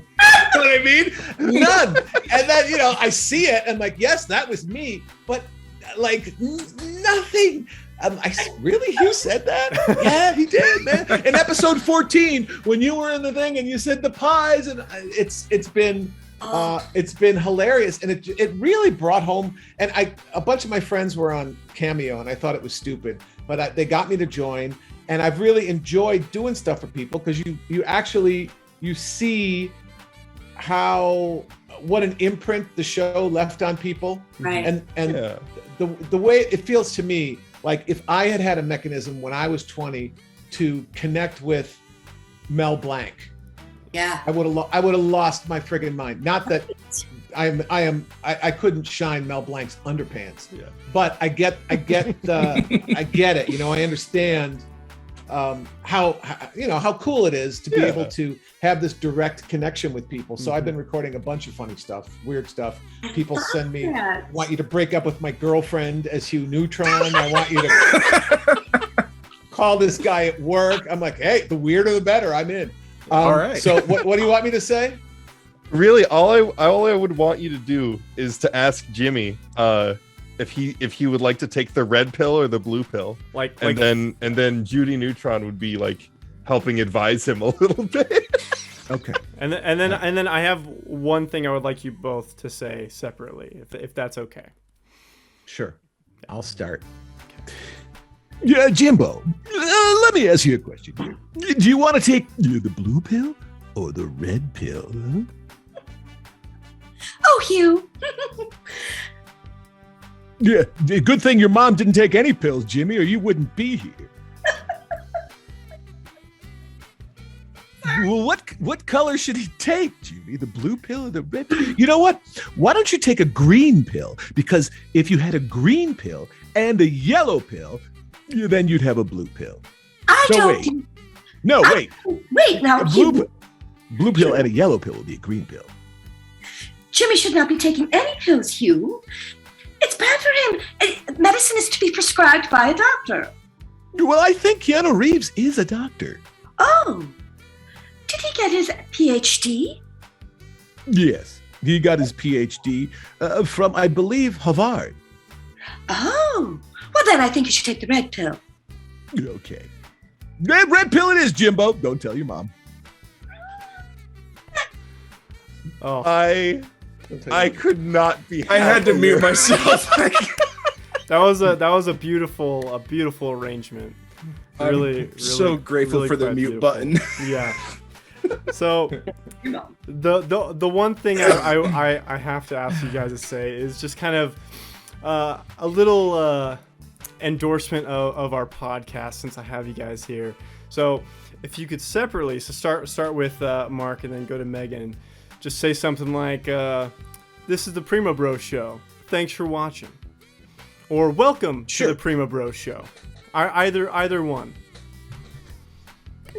You know what I mean? None. And then, I see it and like, yes, that was me, but like nothing. Really? Hugh said that? Yeah, he did, man. In episode 14, when you were in the thing and you said the pies, and it's been hilarious, and it really brought home. And a bunch of my friends were on Cameo, and I thought it was stupid, but they got me to join, and I've really enjoyed doing stuff for people because you see what an imprint the show left on people, right? And the way it feels to me. Like if I had a mechanism when I was 20 to connect with Mel Blanc, I would have lost my friggin' mind. Not that I couldn't shine Mel Blanc's underpants, but I get it. I understand how cool it is to be able to have this direct connection with people. So I've been recording a bunch of funny stuff, weird stuff. People send me, want you to break up with my girlfriend as Hugh Neutron. I want you to call this guy at work. I'm like, hey, the weirder the better. I'm in. All right. So what do you want me to say? Really, all I would want you to do is to ask Jimmy if he would like to take the red pill or the blue pill, and then Judy Neutron would be like helping advise him a little bit. Okay. And then I have one thing I would like you both to say separately, if that's okay. Sure. I'll start. Yeah, Jimbo, let me ask you a question here. Do you want to take the blue pill or the red pill? Huh? Oh, Hugh. Yeah, good thing your mom didn't take any pills, Jimmy, or you wouldn't be here. Well, what color should he take, Jimmy? The blue pill or the red pill? You know what? Why don't you take a green pill? Because if you had a green pill and a yellow pill, then you'd have a blue pill. Wait now, a Hugh. blue pill and a yellow pill would be a green pill. Jimmy should not be taking any pills, Hugh. It's bad for him. Medicine is to be prescribed by a doctor. Well, I think Keanu Reeves is a doctor. Oh. Did he get his PhD? Yes, he got his PhD from, I believe, Harvard. Oh. Well, then I think you should take the red pill. Okay. Red pill it is, Jimbo. Don't tell your mom. Oh. I could not be. I had to mute myself. That was a beautiful arrangement. Really, so grateful really for the mute button. Yeah. So the one thing I have to ask you guys to say is just kind of a little endorsement of our podcast, since I have you guys here. So if you could separately, start with Mark and then go to Megan. Just say something like, this is the Primo Bros Show. Thanks for watching. Or welcome to the Primo Bros Show. Either one.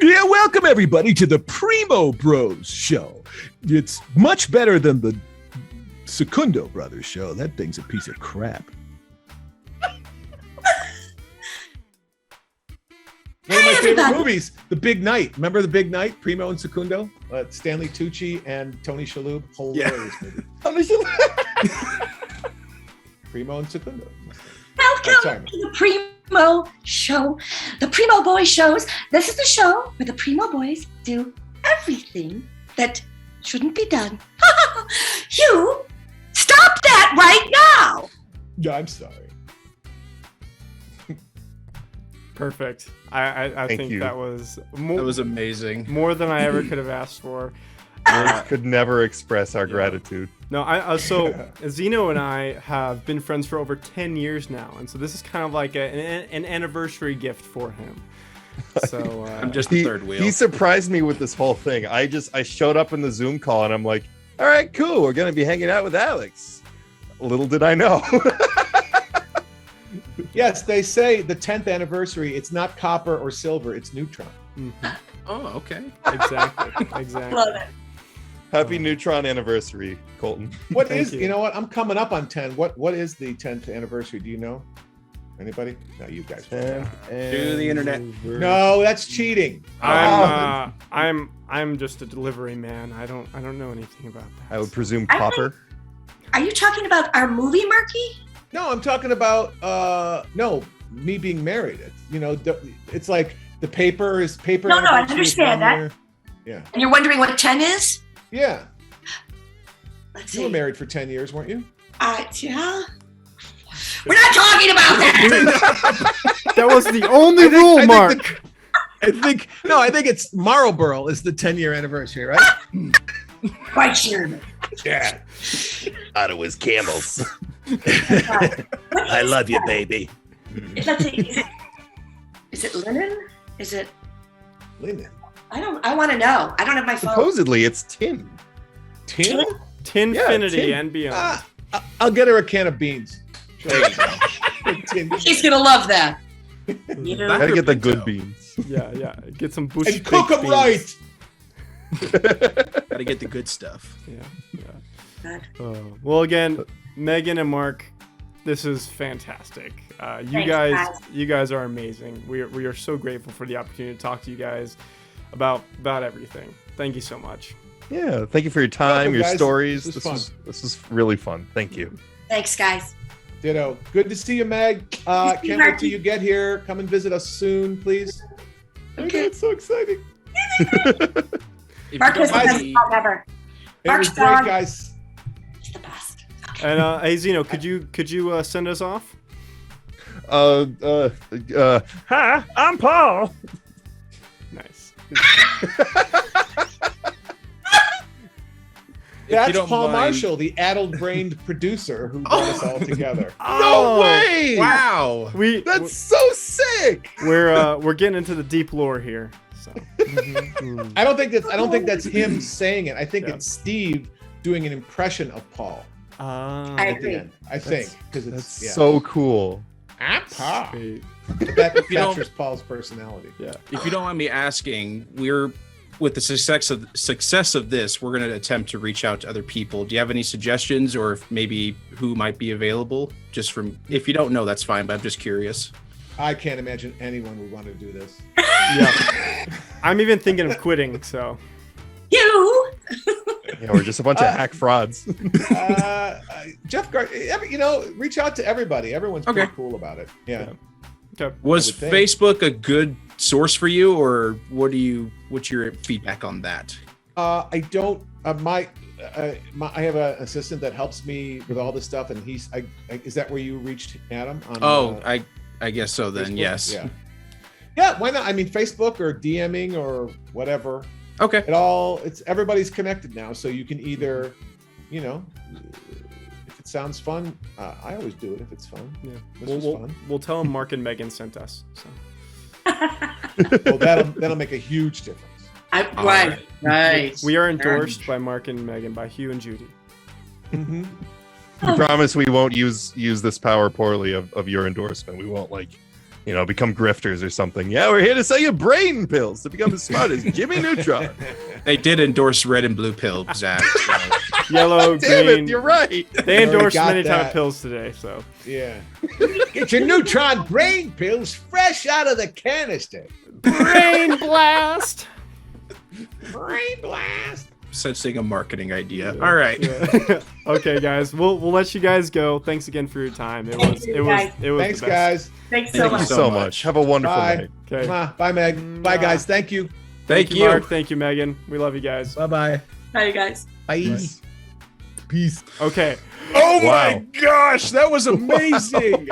Yeah, welcome everybody to the Primo Bros Show. It's much better than the Secundo Brothers Show. That thing's a piece of crap. One of my favorite movies, The Big Night. Remember The Big Night? Primo and Secundo? Stanley Tucci and Tony Shalhoub. Hilarious movie. Tony Shalhoub. Primo and Secundo. Welcome to the Primo Show. The Primo Boys shows. This is the show where the Primo Boys do everything that shouldn't be done. Hugh, stop that right now. Yeah, I'm sorry. Perfect. I think you. that was amazing. More than I ever could have asked for. Words could never express our gratitude. No, so Zeno and I have been friends for over 10 years now, and so this is kind of like an anniversary gift for him. So I'm just the third wheel. He surprised me with this whole thing. I showed up in the Zoom call and I'm like, all right, cool. We're gonna be hanging out with Alex. Little did I know. Yes, they say the 10th anniversary, it's not copper or silver, it's neutron. Mm-hmm. Oh, okay. Exactly. Love it. Happy Neutron anniversary, Colton. What is, you know what? I'm coming up on 10. What is the 10th anniversary? Do you know? Anybody? No, you guys. To the internet. No, that's cheating. I'm just a delivery man. I don't know anything about that. I would presume copper. Are you talking about our movie, Marky? No, I'm talking about me being married. It's like the paper is paper. No, I understand that. Yeah. And you're wondering what 10 is? Yeah. Let's see. You were married for 10 years, weren't you? Yeah. We're not talking about that. That was the only rule, Mark. I think it's Marlboro is the 10-year anniversary, right? Quite sure. Yeah. Ottawa's camels. I love you, baby. Let's see. Is it linen? Is it linen? I want to know. I don't have my phone. Supposedly it's tin. Tin? Tinfinity and beyond. I'll get her a can of beans. She's gonna love that. You. Gotta get the good Pinto. beans. Yeah. Get some bush And cook baked them right. Gotta get the good stuff. Yeah. Well, again, Megan and Mark, this is fantastic. Thanks, You guys are amazing. We are so grateful for the opportunity to talk to you guys about everything. Thank you so much. Yeah, thank you for your time, Welcome, your guys. stories. This was fun. This was really fun. Thank you. Thanks, guys. Ditto. Good to see you, Meg. Can't wait till you get here. Come and visit us soon, please. Okay. It's so exciting. If Mark you is the don't best mind me- dog ever. It Mark's was great, dog. guys. He's the best. And hey Zeno, could you send us off? Hi, I'm Paul. Nice. If you That's don't Paul mind- Marshall, the addled-brained producer who brought us all together. No way! Wow. That's so sick. We're getting into the deep lore here. So I don't think that's him saying it. I think Yeah. it's Steve doing an impression of Paul I at the agree. end. I think because That's it's so cool. I'm Paul. sweet. That you don't- captures Paul's personality. Yeah. If you don't mind me asking, we're with the success of this, we're going to attempt to reach out to other people. Do you have any suggestions, or if maybe who might be available? Just from, if you don't know, that's fine. But I'm just curious. I can't imagine anyone would want to do this. Yeah. I'm even thinking of quitting. So You. Yeah, we're just a bunch of hack frauds. Jeff reach out to everybody. Everyone's Okay. pretty cool about it. Yeah. okay. Was I would think. Facebook a good source for you, or what's your feedback on that? I don't. I have an assistant that helps me with all this stuff, and is that where you reached Adam? On, I guess so then. Facebook? Yes. Yeah. Yeah. Why not? I mean, Facebook or DMing or whatever. Okay. It's everybody's connected now, so you can either, if it sounds fun, I always do it if it's fun. Yeah. This was fun. We'll tell them Mark and Megan sent us. So Well, that'll make a huge difference. Right. we are endorsed by Mark and Megan by Hugh and Judy. Mm-hmm. We promise we won't use this power poorly of your endorsement. We won't become grifters or something. Yeah, we're here to sell you brain pills to become as smart as Jimmy Neutron. They did endorse red and blue pill, Zach. Yellow, Damn green. it, you're right. They endorsed got many type that. of pills today. So Yeah. Get your Neutron brain pills fresh out of the canister. brain blast. Brain blast. Such a marketing idea. All right. Yeah. Okay, guys. We'll let you guys go. Thanks again for your time. It Thank was you, it was guys. it was Thanks, the best. guys. Thanks so Thank much. you so much. Have a wonderful Bye. night. Okay. Bye, Meg. Bye, guys. Thank you. Thank you. Mark. Thank you, Megan. We love you guys. Bye-bye. Bye, you guys. Bye. Peace. Okay. Oh Wow. my gosh, that was amazing.